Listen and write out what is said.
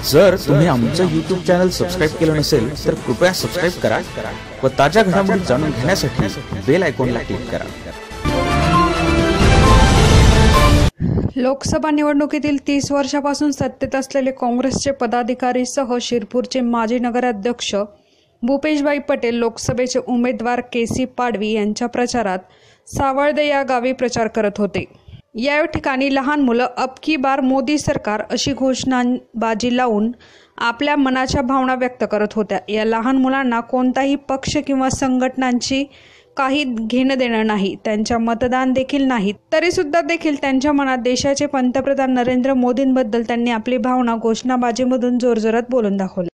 जर तुम्ही आमचं YouTube चॅनल सबस्क्राइब केलं नसेल तर कृपया सबस्क्राइब करा व ताज्या घडामोडी जाणून घेण्यासाठी बेल आयकॉनला क्लिक करा। लोकसभा निवडणुकीतील 30 वर्षापासून सत्तेत असलेले काँग्रेसचे पदाधिकारी सह शिरपूरचे माजी नगराध्यक्ष भूपेशभाई पटेल लोकसभेचे उमेदवार केसी पाडवी यांच्या प्रचारात सावळदे या गावी प्रचार करत होते। या ठिकाणी लहान मुलं अब की बार मोदी सरकार अशी घोषणाबाजी लावून आपल्या मनाच्या भावना व्यक्त करत होत्या। या लहान मुलांना कोणताही पक्ष किंवा संघटनांची काही घेणं देणं नाही, त्यांच्या मतदान देखील नाही, तरी सुद्धा देखील त्यांच्या मनात देशाचे पंतप्रधान नरेंद्र मोदींबद्दल त्यांनी आपली भावना घोषणाबाजीमधून जोरजोरात बोलून दाखवली।